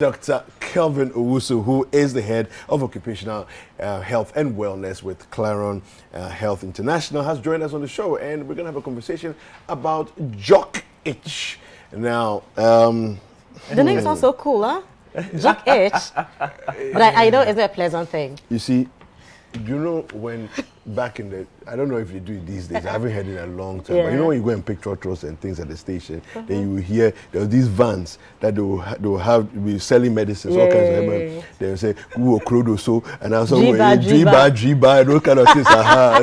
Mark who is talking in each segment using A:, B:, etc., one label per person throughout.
A: Dr. Kelvin Owusu, who is the head of occupational health and wellness with Claron Health International, has joined us on the show, and we're going to have a conversation about jock itch. Now,
B: the name sounds so cool, huh? Jock itch. But I know it's a pleasant thing.
A: You see, you know when back in the, I don't know if they do it these days, I haven't heard it in a long time, but you know when you go and pick trotros and things at the station, then you will hear there are these vans that they will have be selling medicines, all kinds of them. They will say, "Who krodo so," and also driba, those kind of things.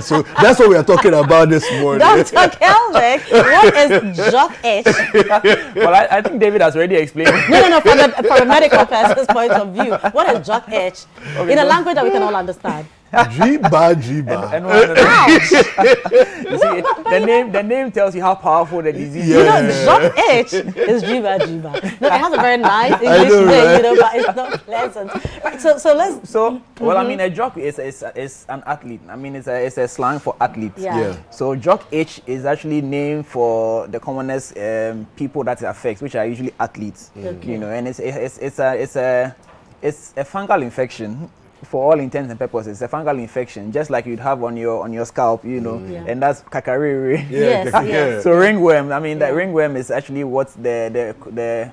A: So that's what we are talking about this morning.
B: Dr. Kelvin, what is jock itch?
C: Well, I think David has already explained.
B: No, from a medical person's point of view, what is jock itch? Okay, in a language that we can all understand.
A: Jiba.
C: You see, the name tells you how powerful the disease is.
B: You know, jock itch is jiba. No, it has a very nice English name, you know, but it's not pleasant. Right, so let's.
C: Well, I mean, a jock is an athlete. I mean, it's a slang for athlete.
B: Yeah.
C: So jock itch is actually named for the commonest people that it affects, which are usually athletes.
B: Okay.
C: You know, and it's a fungal infection. For all intents and purposes, it's a fungal infection, just like you'd have on your scalp, you know, and that's kakariri.
B: Yes.
C: So ringworm. I mean, that ringworm is actually what the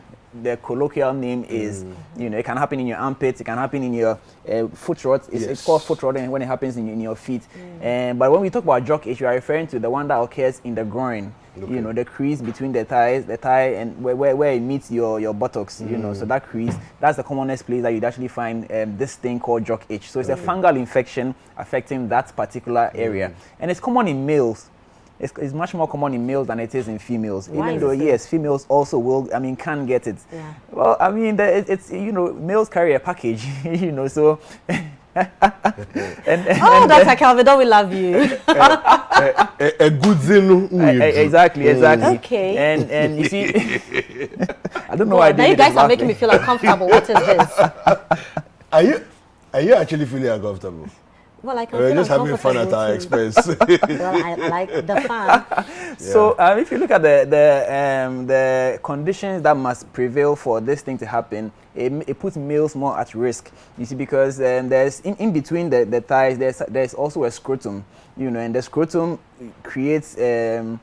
C: colloquial name is. You know, it can happen in your armpits, it can happen in your foot rot. It's called foot rot when it happens in your feet. But when we talk about jock itch, we are referring to the one that occurs in the groin. Okay. You know, the crease between the thigh and where it meets your buttocks, you know, so that crease, that's the commonest place that you'd actually find this thing called jock itch. So it's a fungal infection affecting that particular area. And it's common in males. It's much more common in males than it is in females.
B: Why
C: even though, yes, females also can get it. Yeah. Well, I mean, it's, you know, males carry a package, you know, so...
B: Dr. Kelvin, don't we love you?
A: A good thing.
C: Exactly.
B: Okay.
C: And you see, I don't know why.
B: Now you guys are making me feel uncomfortable. What is this?
A: Are you actually feeling uncomfortable?
B: Well, I can
A: We're
B: feel
A: just having fun at our expense.
B: Well, I like the fun.
C: So if you look at the conditions that must prevail for this thing to happen, it puts males more at risk. You see, because there's in between the thighs, there's also a scrotum, you know, and the scrotum creates a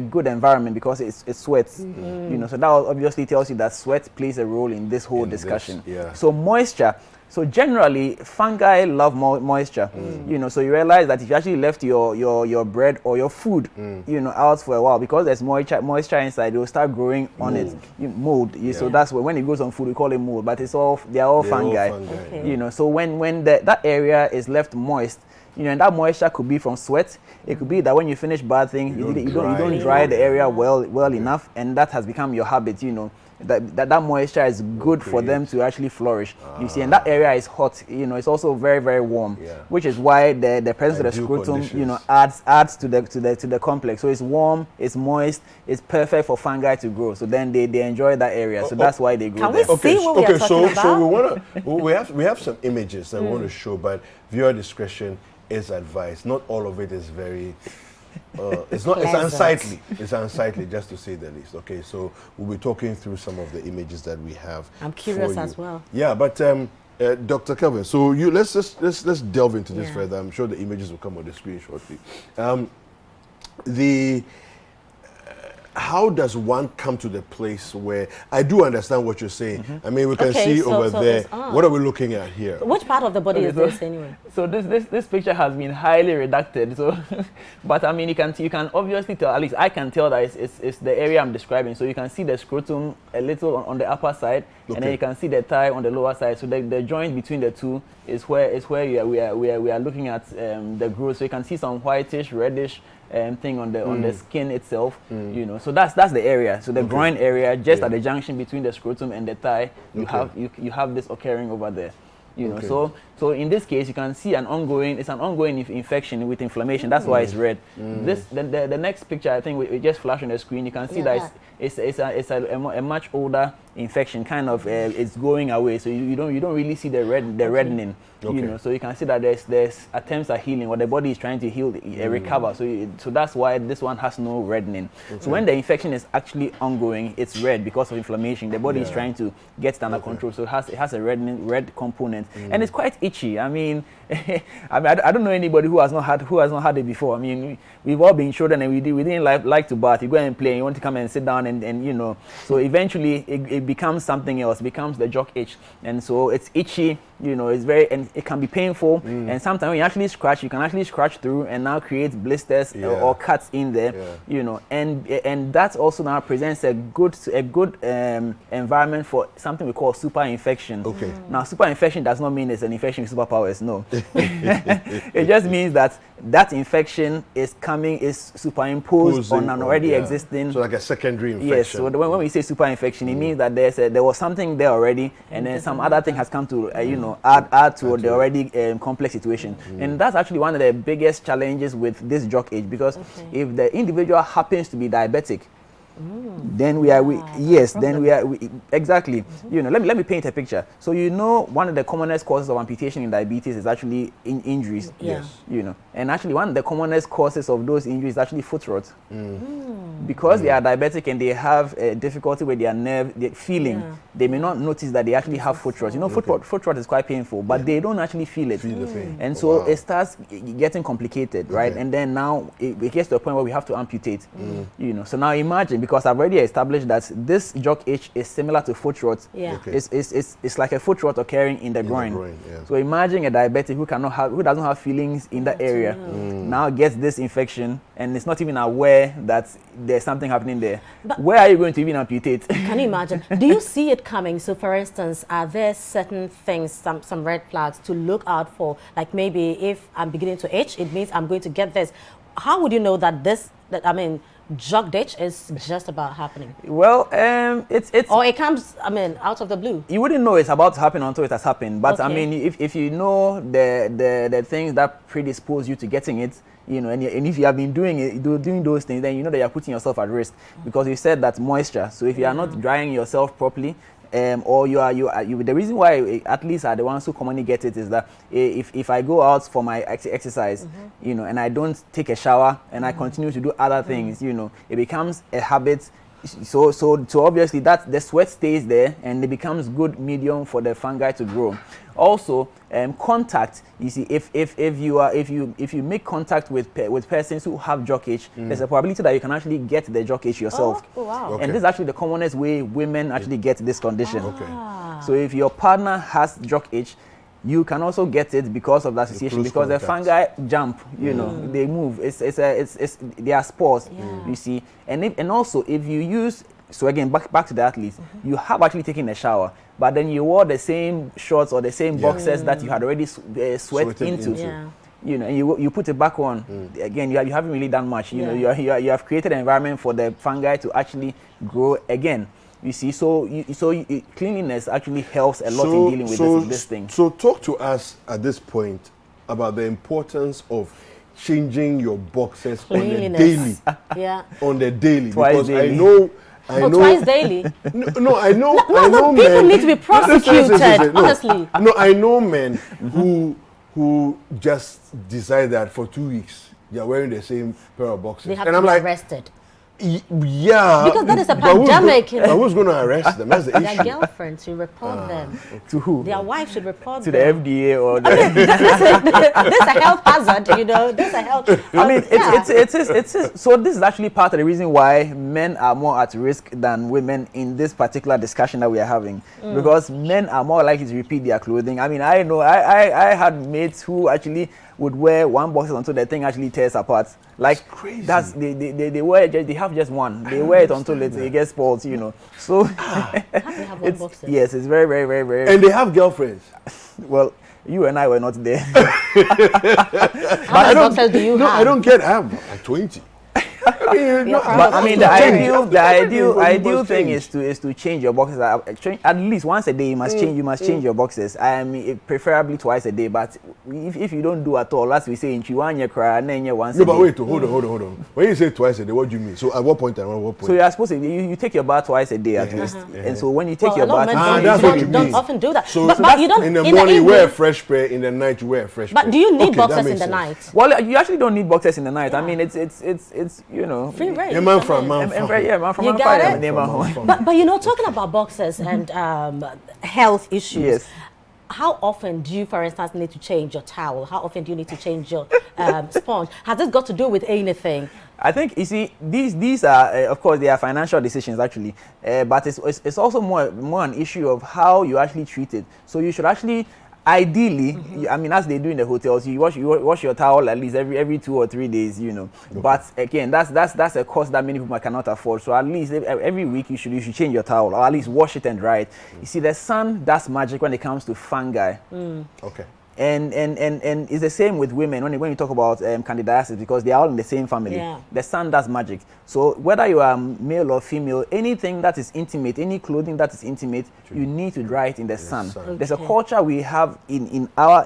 C: good environment because it sweats, you know, so that obviously tells you that sweat plays a role in this whole discussion. So moisture. So generally, fungi love moisture, you know. So you realize that if you actually left your bread or your food, you know, out for a while, because there's moisture inside, they will start growing on it. Mold. So that's when it goes on food, we call it mold. But they're all fungi.
B: Okay.
C: You know. So when that area is left moist, you know, and that moisture could be from sweat. It could be that when you finish bathing, you don't dry the area well enough, and that has become your habit. You know. That moisture is good for them to actually flourish. You see, and that area is hot. You know, it's also very, very warm, which is why the presence of the scrotum, you know, adds to the complex. So it's warm, it's moist, it's perfect for fungi to grow. So then they enjoy that area. So that's why they grow.
B: Can we see what we are talking about?
A: So we have some images that we want to show, but viewer discretion is advised. Not all of it is very. It's unsightly. It's unsightly, just to say the least. Okay, so we'll be talking through some of the images that we have.
B: I'm curious as well.
A: Yeah, but Dr. Kelvin, so let's delve into this further. I'm sure the images will come on the screen shortly. How does one come to the place where I do understand what you're saying? I mean, we can see over there. What are we looking at here?
B: Which part of the body is this anyway?
C: So this picture has been highly redacted. So, but I mean, you can obviously tell. At least I can tell that it's the area I'm describing. So you can see the scrotum a little on the upper side, and then you can see the thigh on the lower side. So the joint between the two is where we are looking at the growth. So you can see some whitish, reddish thing on the skin itself, you know. So that's the area. So the groin area, just at the junction between the scrotum and the thigh, you have this occurring over there, you know. So in this case, you can see an ongoing infection with inflammation. That's why it's red. The next picture, I think we just flashed on the screen. You can see that it's a much older infection kind of it's going away. So you don't really see the reddening.
A: Okay.
C: You know, so you can see that there's attempts at healing, or the body is trying to heal, recover. So that's why this one has no reddening. Okay. So when the infection is actually ongoing, it's red because of inflammation. The body is trying to get it under control. So it has a red component, and it's quite itchy. I mean, I don't know anybody who has not had it before. I mean, we've all been children, and we didn't like to bath. You go and play, and you want to come and sit down, and you know. So eventually it becomes something else. It becomes the jock itch, and so it's itchy. You know, and it can be painful, and sometimes when you actually scratch, you can actually scratch through and now create blisters or cuts in there. You know, and that also now presents a good environment for something we call super infection. Okay. Now, super infection does not mean it's an infection with superpowers. No, it just means that infection is superimposed on an already existing.
A: So like a secondary infection.
C: Yes. So when we say super infection, it means that there was something there already, and then some other thing has come to add to the already complex situation. And that's actually one of the biggest challenges with this jock itch, because if the individual happens to be diabetic, then we are exactly. You know, let me paint a picture. So you know, one of the commonest causes of amputation in diabetes is actually injuries.
B: Yes.
C: You know, and actually one of the commonest causes of those injuries is actually foot rot. Because they are diabetic and they have difficulty with their nerve feeling, they may not notice that they actually have foot rot. You know, foot rot is quite painful, but they don't actually feel it.
A: Feel the pain.
C: And so it starts getting complicated, right? And then now it gets to a point where we have to amputate. You know, so now imagine, because I've already established that this jock itch is similar to foot rot. It's like a foot rot occurring in the groin. So imagine a diabetic who doesn't have feelings in that area, now gets this infection and is not even aware that there's something happening there. But where are you going to even amputate?
B: Can you imagine? Do you see it coming? So for instance, are there certain things, some red flags to look out for? Like maybe if I'm beginning to itch, it means I'm going to get this. How would you know that jock itch is just about happening?
C: Well, it's
B: or it comes, out of the blue.
C: You wouldn't know it's about to happen until it has happened. But I mean, if you know the things that predispose you to getting it, you know, and if you have been doing those things, then you know that you're putting yourself at risk, because you said that moisture. So if you are not drying yourself properly, or the reason why athletes are the ones who commonly get it is that if I go out for my exercise, you know, and I don't take a shower and I continue to do other things, you know, it becomes a habit. So obviously that the sweat stays there and it becomes good medium for the fungi to grow. Also, contact. You see, if you make contact with persons who have jock itch, there's a probability that you can actually get the jock itch yourself.
B: Oh, wow.
C: Okay. And this is actually the commonest way women actually get this condition. So if your partner has jock itch, you can also get it because of the association, because the fungi jump, you know, they move. They are spores, you see. And also if you use, so again, back to the athletes, you have actually taken a shower, but then you wore the same shorts or the same boxers that you had already sweat into. You know, and you put it back on. Again, you haven't really done much. You know, you have created an environment for the fungi to actually grow again. You see, so cleanliness actually helps a lot in dealing with this thing.
A: So talk to us at this point about the importance of changing your boxers on the daily. On the daily.
C: Twice
A: because
C: daily.
A: I know
B: twice daily.
A: No, I know
B: people
A: men.
B: Need to be prosecuted. Honestly.
A: No, I know men who just decide that for 2 weeks they are wearing the same pair of boxers.
B: They have to be arrested.
A: Yeah,
B: because that is a pandemic.
A: Who's going to arrest them? That's the issue.
B: Their girlfriends should report them.
C: To who?
B: Their wife should report
C: to
B: them.
C: the FDA or the.
B: This is a health hazard, you know. This is a health.
C: I mean, it's so. This is actually part of the reason why men are more at risk than women in this particular discussion that we are having, because men are more likely to repeat their clothing. I mean, I know I had mates who actually would wear one boxer until the thing actually tears apart. Like
A: crazy.
C: That's they wear they have just one. They wear it until it gets spoiled, you know. So
B: they have one boxer.
C: Yes, it's very, very, very, very.
A: And they have girlfriends.
C: Well, you and I were not there.
B: How many boxers do you have?
A: No, I don't get. I have like 20.
C: But I mean, the ideal thing is to change your boxes at least once a day. You must change your boxes. I mean, preferably twice a day. But if you don't do at all, as we say in Chiwanya cry, then you once.
A: No, but wait, hold on. When you say twice a day, what do you mean? So at what point and at what point?
C: So you are supposed to you take your bath twice a day at least, and so when you take your bath,
A: that's what you
B: don't often do that.
A: So
B: but you don't.
A: In the morning you wear a fresh pair, in the night you wear a fresh pair.
B: But do you need boxers in the night?
C: Well, you actually don't need boxers in the night. I mean, it's you know.
B: Free range.
A: Yeah, man from
B: You got it. But you know, talking about boxers and health issues.
C: Yes.
B: How often do you, for instance, need to change your towel? How often do you need to change your sponge? Has this got to do with anything?
C: I think, you see, these are, of course, they are financial decisions actually, but it's also more an issue of how you actually treat it. So you should actually, ideally, I mean, as they do in the hotels, you wash your towel at least every 2 or 3 days, you know. Okay. But again, that's a cost that many people cannot afford. So at least every week you should change your towel, or at least wash it and dry it. You see, the sun does magic when it comes to fungi.
A: Okay.
C: And it's the same with women when you talk about candidiasis, because they are all in the same family. Yeah. The sun does magic. So whether you are male or female, anything that is intimate, any clothing that is intimate, you need to dry it in the sun. Okay. There's a culture we have in our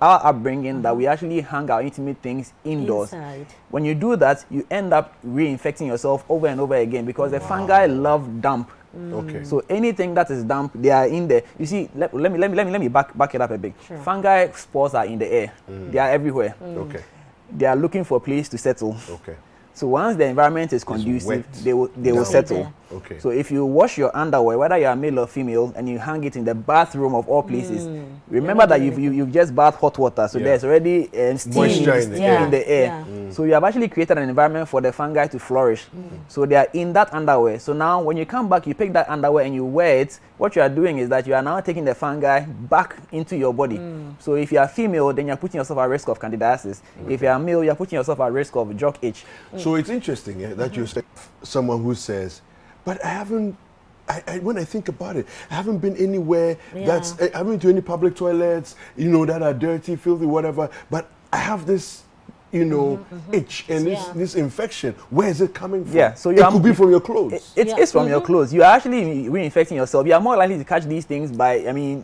C: upbringing that we actually hang our intimate things indoors. Inside. When you do that, you end up reinfecting yourself over and over again, because the fungi love damp.
A: Okay.
C: So anything that is damp, they are in there. You see, let me back it up a bit. Sure. Fungi spores are in the air. They are everywhere.
A: Okay.
C: They are looking for a place to settle.
A: Okay.
C: So once the environment is conducive, they will settle.
A: Okay.
C: So if you wash your underwear, whether you are male or female, and you hang it in the bathroom of all places, remember that you've just bathed hot water, so there's already steam in the air. So you have actually created an environment for the fungi to flourish. So they are in that underwear. So now when you come back, you pick that underwear and you wear it. What you are doing is that you are now taking the fungi back into your body. So if you are female, then you're putting yourself at risk of candidiasis. If you are male, you're putting yourself at risk of jock itch.
A: So it's interesting that you say someone who says, but I haven't, when I think about it, I haven't been anywhere I haven't been to any public toilets, you know, that are dirty, filthy, whatever, but I have this, you know, itch and this infection. Where is it coming from?
C: Yeah, so
A: it could be from your clothes.
C: It's from your clothes. You are actually reinfecting yourself. You are more likely to catch these things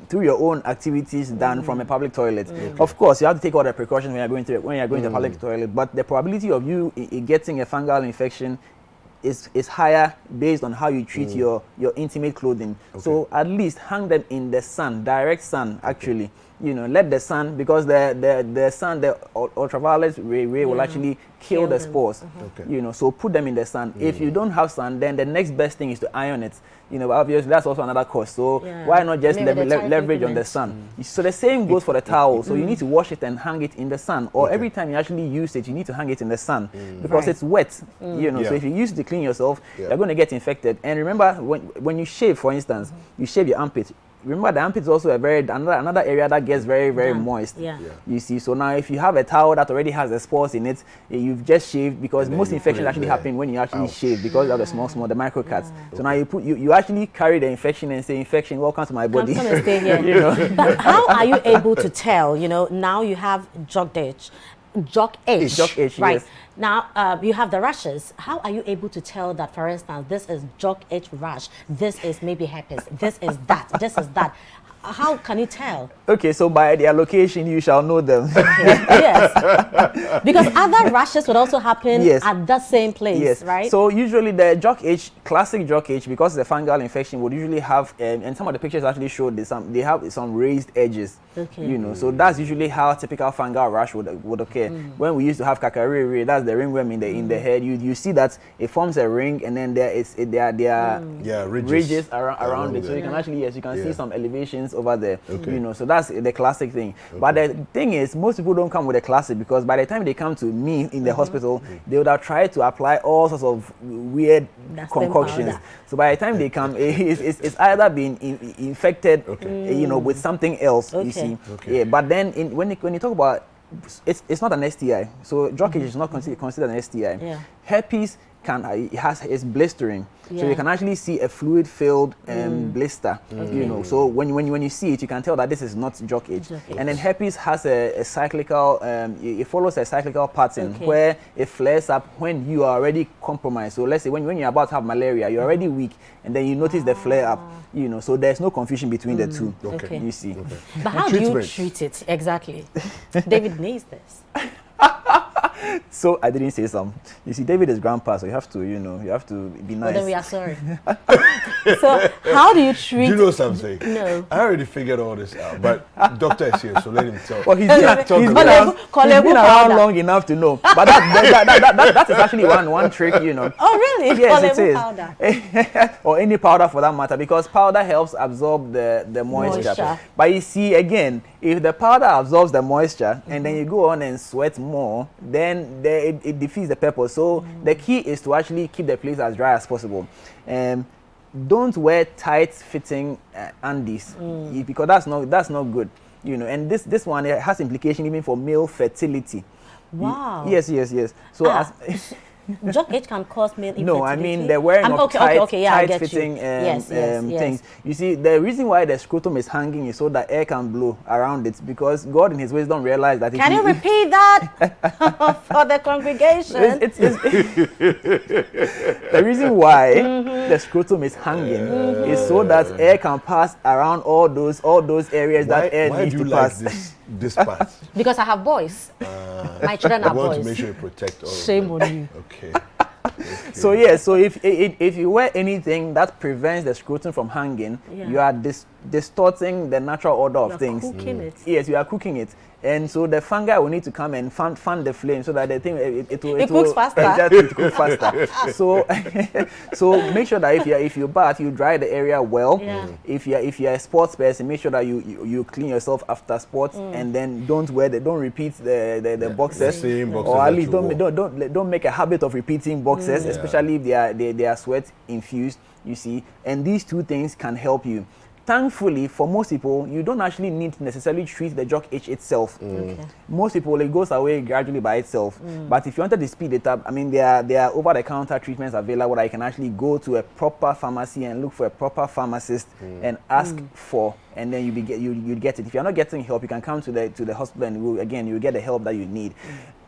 C: through your own activities than from a public toilet. Of course, you have to take all the precautions when you're going to a public toilet, but the probability of you getting a fungal infection is higher based on how you treat your intimate clothing. Okay. So at least hang them in the sun, direct sun actually. You know, let the sun, because the sun, the ultraviolet ray will actually kill the spores. You know, so put them in the sun. If you don't have sun, then the next best thing is to iron it. You know, obviously that's also another cost. So why not just leverage on the sun? So the same goes for the towel. So you need to wash it and hang it in the sun. Or every time you actually use it, you need to hang it in the sun because it's wet. You know, so if you use it to clean yourself, you're going to get infected. And remember, when you shave, for instance, you shave your armpit. Remember, the armpit is also another area that gets very moist. You see, so now if you have a towel that already has the spores in it, you've just shaved, because most infections actually happen when you actually shave, because of the small the micro cuts. So now you actually carry the infection and say, infection, welcome to my body.
B: Come and stay here. You know? But how are you able to tell? You know, now you have jock itch, right?
C: Yes.
B: Now you have the rashes. How are you able to tell that, for instance, this is jock itch rash, this is maybe herpes, this is that, this is that? How can you tell? Okay, so by their location, you shall know them. Yes. Because other rashes would also happen at that same place, right?
C: So usually the jock itch, classic jock itch, because the fungal infection would usually have, and some of the pictures actually showed this, they have some raised edges. You know, so that's usually how typical fungal rash would occur. When we used to have kakariri, that's the ringworm in the head, you see that it forms a ring, and then there are ridges around it. So you can actually, you can see some elevations over there. You know, so that's the classic thing. But the thing is, most people don't come with a classic, because by the time they come to me in the hospital, they would have tried to apply all sorts of weird concoctions. So by the time they come, it's either being infected, you know, with something else. You see, but then when you talk about, it's not an STI. So jock itch is not considered an STI. Herpes is blistering. So you can actually see a fluid-filled blister. You know, so when you see it, you can tell that this is not jock itch. And then herpes has a cyclical, it follows a cyclical pattern where it flares up when you are already compromised. So let's say when you're about to have malaria, you're already weak, and then you notice the flare up. You know, so there's no confusion between the two. You see.
B: But how do you treat it exactly? David needs this.
C: So I didn't say some. You see, David is grandpa, so you have to, you know, you have to be nice.
B: Well, then we are sorry. So how do you treat?
A: Do you know something?
B: No.
A: I already figured all this out, but doctor is here, so let him tell.
C: Well, he's been around long enough to know. But that is actually one trick, you know.
B: Oh, really?
C: Yes, it is. Powder. Or any powder for that matter, because powder helps absorb the moisture. But you see, again, if the powder absorbs the moisture and then you go on and sweat more, then it defeats the purpose. So the key is to actually keep the place as dry as possible. Don't wear tight-fitting undies because that's not good. You know, and this one, it has implication even for male fertility.
B: Wow.
C: Yes. So
B: jock itch can cause male infertility?
C: No, I mean they're wearing tight-fitting things. You see, the reason why the scrotum is hanging is so that air can blow around it, because God in His wisdom realized that.
B: Can you repeat that for the congregation?
C: The reason why the scrotum is hanging is so that air can pass around all those areas that air needs to pass.
A: This part?
B: Because I have boys. My children are boys.
A: I want to make sure you protect all.
B: Shame on you.
A: Okay.
C: So if you wear anything that prevents the scrotum from hanging, you are distorting the natural order of things.
B: Cooking it.
C: Yes, you are cooking it. And so the fungi will need to come and fan the flame so that the thing it will
B: cooks faster.
C: Exactly, it cooks faster. So make sure that if you bath, you dry the area well. If you're a sports person, make sure that you clean yourself after sports, and then don't repeat the boxes, or at least don't make a habit of repeating boxes, especially if they are sweat infused. You see, and these two things can help you. Thankfully, for most people, you don't actually need to necessarily treat the jock itch itself. Most people, it goes away gradually by itself. But if you wanted to speed it up, I mean, there are over-the-counter treatments available that you can actually go to a proper pharmacy and look for a proper pharmacist and ask for, and then you'd get it. If you're not getting help, you can come to the hospital and you'll get the help that you need.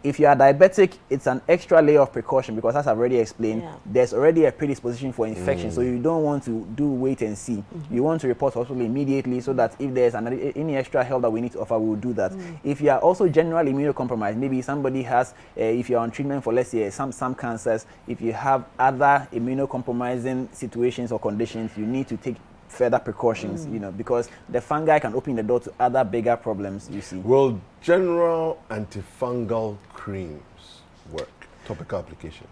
C: If you are diabetic, it's an extra layer of precaution because, as I've already explained, there's already a predisposition for infection. So you don't want to do wait and see. You want to report hospital immediately so that if there's any extra help that we need to offer, we'll do that. If you are also generally immunocompromised, maybe somebody has, if you're on treatment for, let's say, some cancers, if you have other immunocompromising situations or conditions, you need to take further precautions, you know, because the fungi can open the door to other bigger problems, you see.
A: Will general antifungal creams work? Topical application?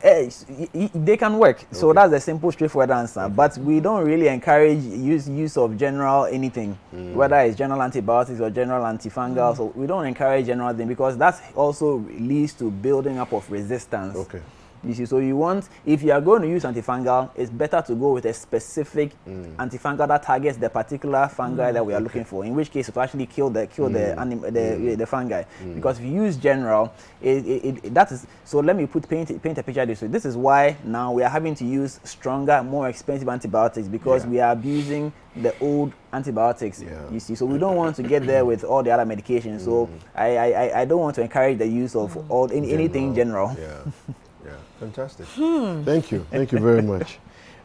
C: They can work. Okay. So that's a simple, straightforward answer. But we don't really encourage use of general anything, whether it's general antibiotics or general antifungals. So we don't encourage general thing because that also leads to building up of resistance.
A: Okay.
C: You see, so you want, if you are going to use antifungal, it's better to go with a specific antifungal that targets the particular fungi that we are looking for. In which case, it will actually kill the fungi. Because if you use general, that is. So let me paint a picture this way. This is why now we are having to use stronger, more expensive antibiotics because we are abusing the old antibiotics. You see, so we don't want to get there with all the other medications. So I don't want to encourage the use of anything general.
A: Yeah, fantastic. Thank you very much.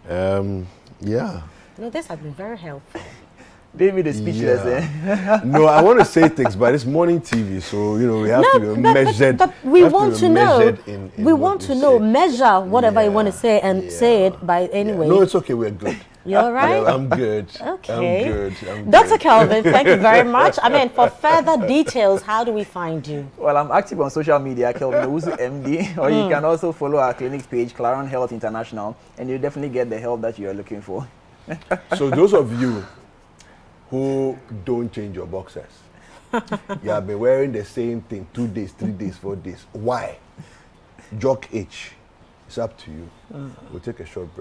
B: No, this has been very helpful.
C: David is speechless.
A: No, I want to say things, but it's morning TV, so you know we have to be measured.
B: But we want to know. We want to know.
A: Say.
B: Measure whatever you want to say and say it by anyway.
A: No, it's okay. We're good.
B: You're right.
A: I'm good.
B: Okay.
A: I'm good.
B: Dr. Kelvin, thank you very much. I mean, for further details, how do we find you?
C: Well, I'm active on social media, Kelvin Owusu MD, or you can also follow our clinic page, Claron Health International, and you'll definitely get the help that you are looking for.
A: So those of you who don't change your boxers, you have been wearing the same thing 2 days, 3 days, 4 days. Why? Jock itch. It's up to you. We'll take a short break.